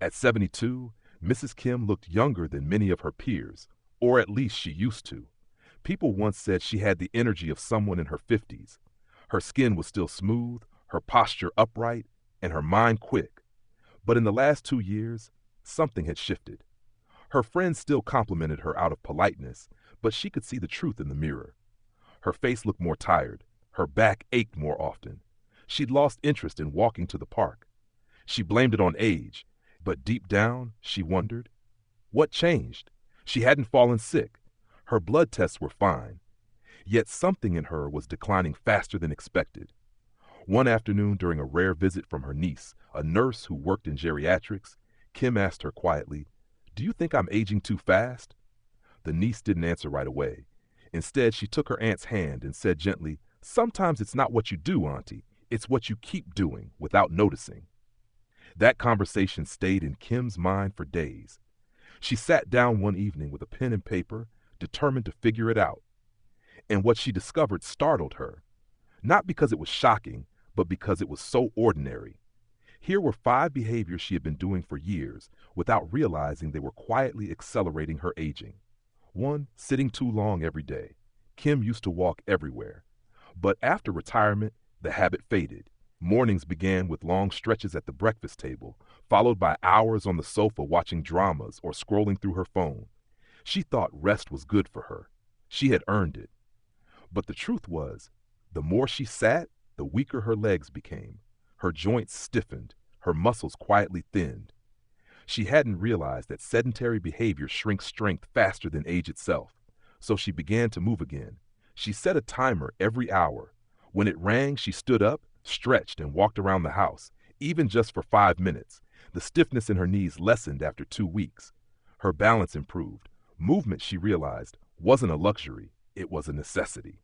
At 72, Mrs. Kim looked younger than many of her peers, or at least she used to. People once said she had the energy of someone in her 50s. Her skin was still smooth, her posture upright, and her mind quick. But in the last 2 years, something had shifted. Her friends still complimented her out of politeness, but she could see the truth in the mirror. Her face looked more tired. Her back ached more often. She'd lost interest in walking to the park. She blamed it on age, but deep down, she wondered, what changed? She hadn't fallen sick. Her blood tests were fine. Yet something in her was declining faster than expected. One afternoon during a rare visit from her niece, a nurse who worked in geriatrics, Kim asked her quietly, "Do you think I'm aging too fast?" The niece didn't answer right away. Instead, she took her aunt's hand and said gently, "Sometimes it's not what you do, Auntie. It's what you keep doing without noticing." That conversation stayed in Kim's mind for days. She sat down one evening with a pen and paper, determined to figure it out. And what she discovered startled her, not because it was shocking, but because it was so ordinary. Here were 5 behaviors she had been doing for years without realizing they were quietly accelerating her aging. 1, sitting too long every day. Kim used to walk everywhere. But after retirement, the habit faded. Mornings began with long stretches at the breakfast table, followed by hours on the sofa watching dramas or scrolling through her phone. She thought rest was good for her. She had earned it. But the truth was, the more she sat, the weaker her legs became. Her joints stiffened, her muscles quietly thinned. She hadn't realized that sedentary behavior shrinks strength faster than age itself. So she began to move again. She set a timer every hour. When it rang, she stood up, stretched, and walked around the house, even just for 5 minutes. The stiffness in her knees lessened after 2 weeks. Her balance improved. Movement, she realized, wasn't a luxury, it was a necessity.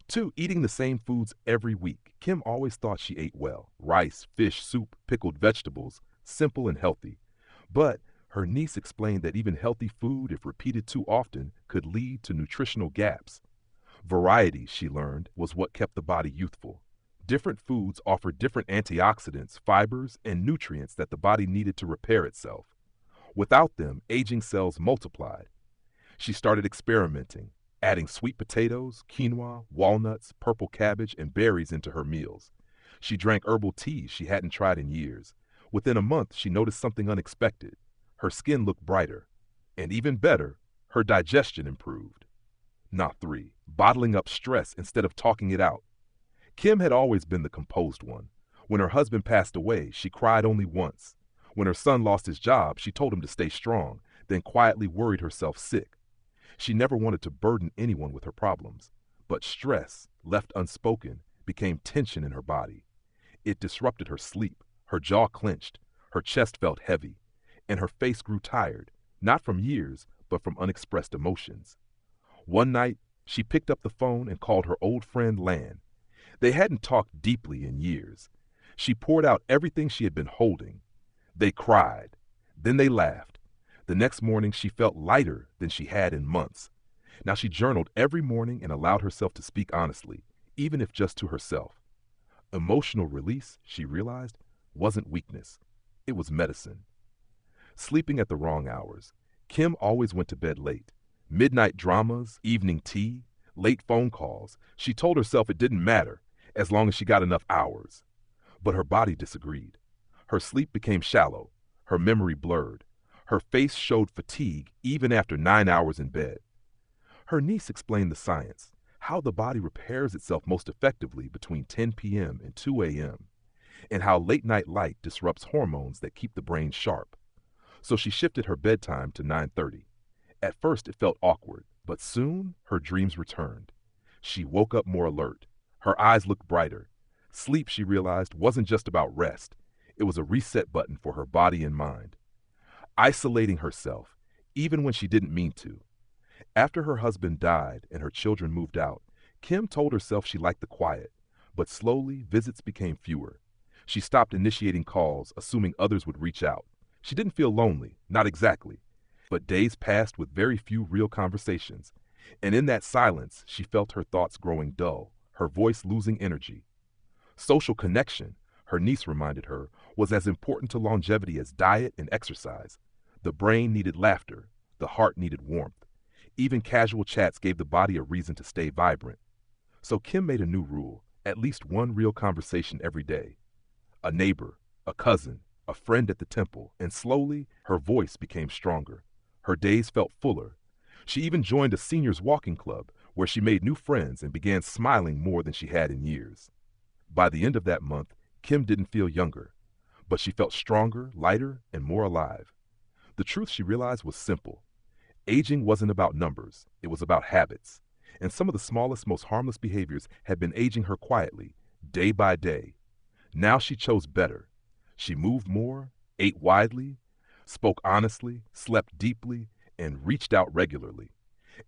2, eating the same foods every week. Kim always thought she ate well. Rice, fish, soup, pickled vegetables, simple and healthy. But her niece explained that even healthy food, if repeated too often, could lead to nutritional gaps. Variety, she learned, was what kept the body youthful. Different foods offered different antioxidants, fibers, and nutrients that the body needed to repair itself. Without them, aging cells multiplied. She started experimenting, adding sweet potatoes, quinoa, walnuts, purple cabbage, and berries into her meals. She drank herbal teas she hadn't tried in years. Within a month, she noticed something unexpected. Her skin looked brighter. And even better, her digestion improved. 3, bottling up stress instead of talking it out. Kim had always been the composed one. When her husband passed away, she cried only once. When her son lost his job, she told him to stay strong, then quietly worried herself sick. She never wanted to burden anyone with her problems. But stress, left unspoken, became tension in her body. It disrupted her sleep, her jaw clenched, her chest felt heavy, and her face grew tired, not from years, but from unexpressed emotions. One night, she picked up the phone and called her old friend Lan. They hadn't talked deeply in years. She poured out everything she had been holding. They cried. Then they laughed. The next morning, she felt lighter than she had in months. Now she journaled every morning and allowed herself to speak honestly, even if just to herself. Emotional release, she realized, wasn't weakness. It was medicine. Sleeping at the wrong hours. Kim always went to bed late. Midnight dramas, evening tea, late phone calls. She told herself it didn't matter as long as she got enough hours. But her body disagreed. Her sleep became shallow, her memory blurred. Her face showed fatigue even after 9 hours in bed. Her niece explained the science, how the body repairs itself most effectively between 10 p.m. and 2 a.m., and how late-night light disrupts hormones that keep the brain sharp. So she shifted her bedtime to 9:30. At first it felt awkward, but soon her dreams returned. She woke up more alert. Her eyes looked brighter. Sleep, she realized, wasn't just about rest. It was a reset button for her body and mind. Isolating herself, even when she didn't mean to. After her husband died and her children moved out, Kim told herself she liked the quiet, but slowly visits became fewer. She stopped initiating calls, assuming others would reach out. She didn't feel lonely, not exactly, but days passed with very few real conversations, and in that silence, she felt her thoughts growing dull, her voice losing energy. Social connection, her niece reminded her, was as important to longevity as diet and exercise. The brain needed laughter, the heart needed warmth. Even casual chats gave the body a reason to stay vibrant. So Kim made a new rule, at least one real conversation every day. A neighbor, a cousin, a friend at the temple, and slowly her voice became stronger. Her days felt fuller. She even joined a seniors walking club where she made new friends and began smiling more than she had in years. By the end of that month, Kim didn't feel younger, but she felt stronger, lighter, and more alive. The truth she realized was simple. Aging wasn't about numbers, it was about habits. And some of the smallest, most harmless behaviors had been aging her quietly, day by day. Now she chose better. She moved more, ate widely, spoke honestly, slept deeply, and reached out regularly.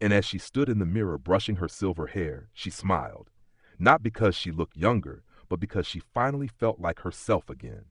And as she stood in the mirror brushing her silver hair, she smiled. Not because she looked younger, but because she finally felt like herself again.